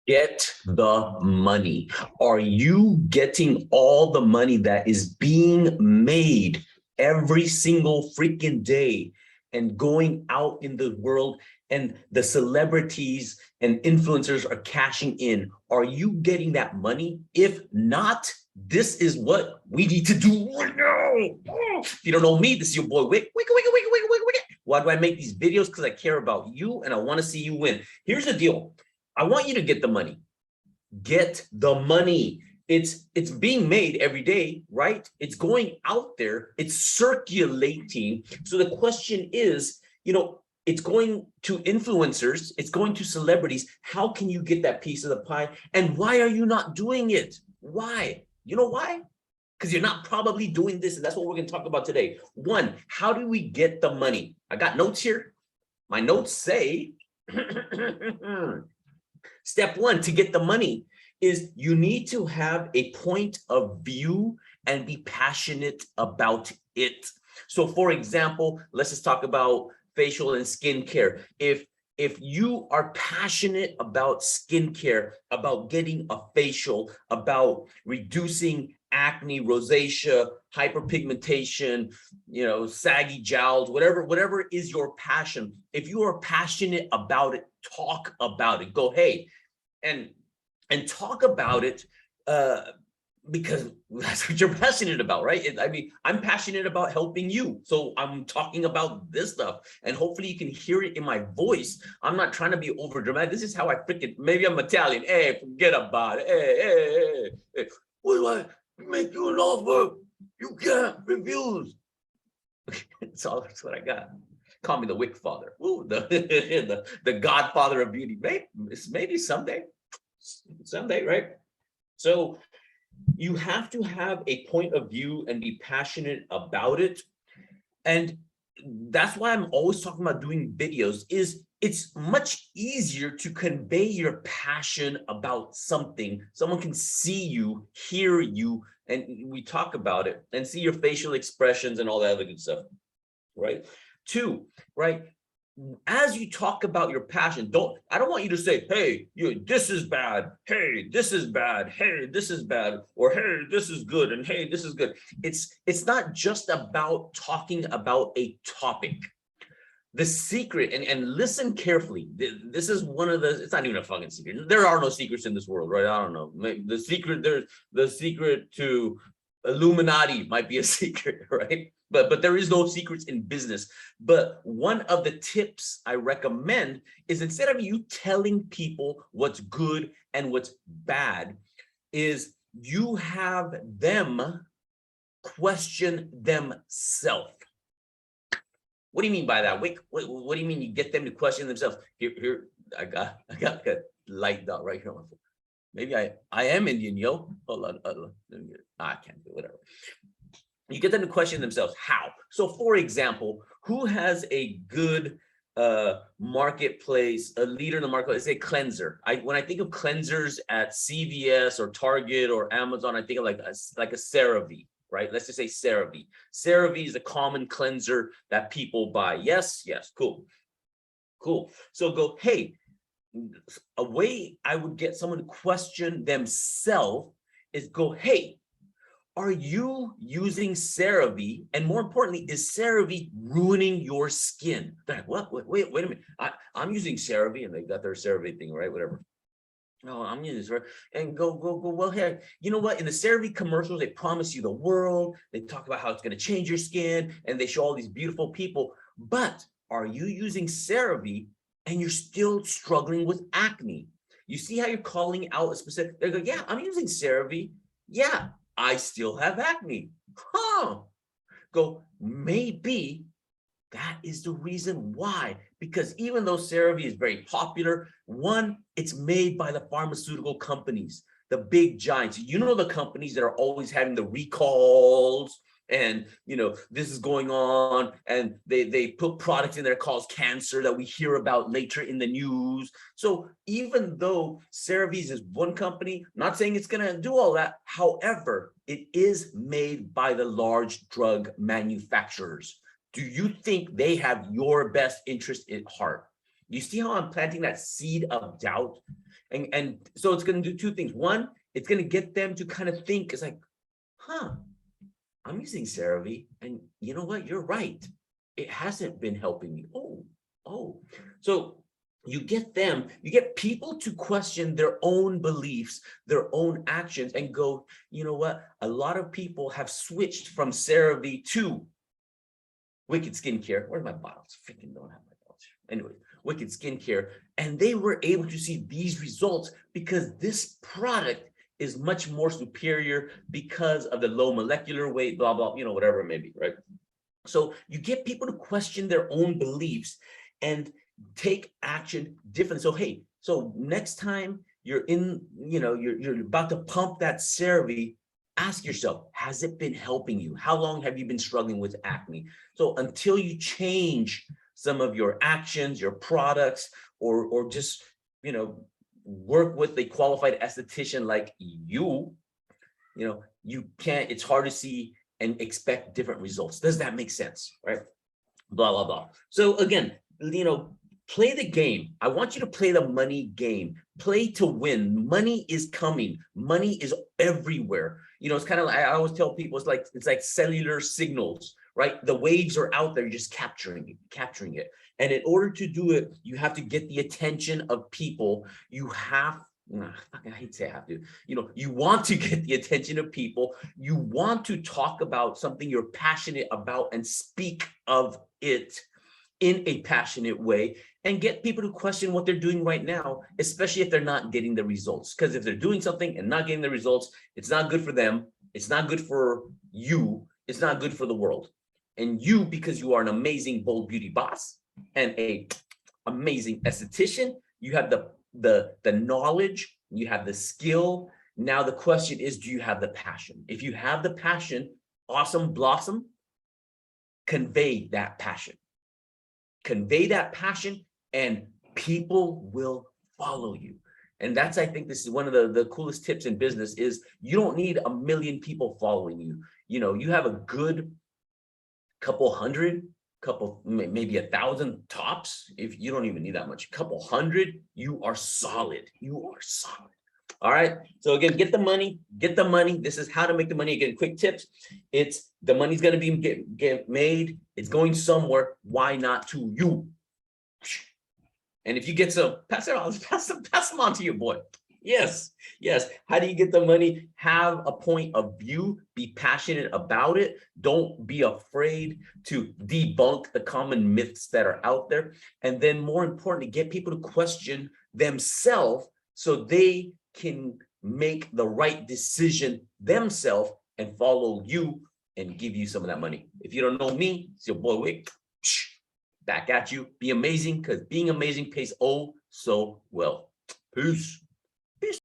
Get the money. Are you getting all the money that is being made every single freaking day and going out in the world, and the celebrities and influencers are cashing in? Are you getting that money? If not, this is what we need to do right now. If you don't know me, this is your boy Wick. Why do I make these videos? Because I care about you and I want to see you win. Here's the deal. I want you to get the money. Get the money. It's being made every day, right? It's going out there. It's circulating. So the question is, it's going to influencers. It's going to celebrities. How can you get that piece of the pie? And why are you not doing it? Why? You know why? Because you're not probably doing this. And that's what we're going to talk about today. One, how do we get the money? I got notes here. My notes say, step one, to get the money is you need to have a point of view and be passionate about it. So for example, let's just talk about facial and skincare. If you are passionate about skincare, about getting a facial, about reducing acne, rosacea, hyperpigmentation, saggy jowls, whatever is your passion. If you are passionate about it, talk about it. Go, hey, and talk about it because that's what you're passionate about, right? I'm passionate about helping you. So I'm talking about this stuff, and hopefully you can hear it in my voice. I'm not trying to be over dramatic. This is how I freaking, maybe I'm Italian. Hey, forget about it. Hey. What do I make you an offer? You can't refuse. That's what I got. Call me the Wick Father. Ooh, the Godfather of beauty. Maybe someday, right? So you have to have a point of view and be passionate about it. And that's why I'm always talking about doing videos. It's much easier to convey your passion about something. Someone can see you, hear you, and we talk about it and see your facial expressions and all that other good stuff, right? Two, right? As you talk about your passion, I don't want you to say, hey, this is bad, hey, this is bad, hey, this is bad, or hey, this is good, and hey, this is good. It's not just about talking about a topic. The secret, and listen carefully, this is one of it's not even a fucking secret. There are no secrets in this world, right? I don't know. The secret to Illuminati might be a secret, right? But there is no secrets in business. But one of the tips I recommend is, instead of you telling people what's good and what's bad, is you have them question themselves. What do you mean by that? Wait, what do you mean you get them to question themselves? Here, I got a light dot right here. Maybe I am Indian, yo. Hold on. I can't do whatever. You get them to question themselves. How? So for example, who has a good marketplace, a leader in the marketplace, a cleanser? When I think of cleansers at CVS or Target or Amazon, I think of like a CeraVe, right? Let's just say CeraVe. CeraVe is a common cleanser that people buy. Yes, cool. So go, hey, a way I would get someone to question themselves is go, hey, are you using CeraVe? And more importantly, is CeraVe ruining your skin? They're like, what? Wait a minute. I'm using CeraVe, and they got their CeraVe thing, right? Whatever. No, I'm using this, right? And go. Well, hey, you know what? In the CeraVe commercials, they promise you the world. They talk about how it's going to change your skin, and they show all these beautiful people. But are you using CeraVe and you're still struggling with acne? You see how you're calling out a specific? They go, yeah, I'm using CeraVe. Yeah, I still have acne. Go, maybe that is the reason why. Because even though CeraVe is very popular, one, it's made by the pharmaceutical companies, the big giants. The companies that are always having the recalls, and this is going on, and they put products in there called cancer that we hear about later in the news. So even though CeraVe is one company, not saying it's going to do all that, however, it is made by the large drug manufacturers. Do you think they have your best interest at heart? You see how I'm planting that seed of doubt? And so it's going to do two things. One, it's going to get them to kind of think, it's like, huh, I'm using CeraVe, and you know what? You're right. It hasn't been helping me. Oh. So you get people to question their own beliefs, their own actions, and go, you know what? A lot of people have switched from CeraVe to Wicked Skincare. Where's my bottles? Freaking don't have my bottles. Anyway, Wicked Skincare. And they were able to see these results because this product is much more superior because of the low molecular weight, blah, blah, whatever it may be, right? So you get people to question their own beliefs and take action different. So, hey, so next time you're in, you're about to pump that CeraVe, ask yourself, has it been helping you? How long have you been struggling with acne? So until you change some of your actions, your products, or just, work with a qualified esthetician like you can't, it's hard to see and expect different results. Does that make sense? Right? Blah, blah, blah. So again, play the game. I want you to play the money game. Play to win. Money is coming. Money is everywhere. It's kind of like, I always tell people, it's like cellular signals, right? The waves are out there, you're just capturing it. And in order to do it, you have to get the attention of people. I hate to say I have to, you want to get the attention of people. You want to talk about something you're passionate about and speak of it in a passionate way and get people to question what they're doing right now, especially if they're not getting the results. Because if they're doing something and not getting the results, it's not good for them. It's not good for you. It's not good for the world. And you, because you are an amazing bold beauty boss and a amazing esthetician, you have the knowledge, you have the skill. Now the question is, do you have the passion? If you have the passion, awesome, blossom, convey that passion. Convey that passion and people will follow you. And that's, I think this is one of the coolest tips in business is you don't need 1 million people following you. You have a good couple hundred, maybe 1,000 tops. If you don't even need that much, couple hundred, you are solid. All right. So again, get the money. This is how to make the money. Again, quick tips. It's the money's going to be get made. It's going somewhere. Why not to you? And if you get some, pass them on to your boy. Yes. How do you get the money? Have a point of view. Be passionate about it. Don't be afraid to debunk the common myths that are out there. And then more importantly, get people to question themselves so they can make the right decision themselves and follow you and give you some of that money. If you don't know me, it's your boy Wick. Back at you. Be amazing, because being amazing pays oh so well. Peace.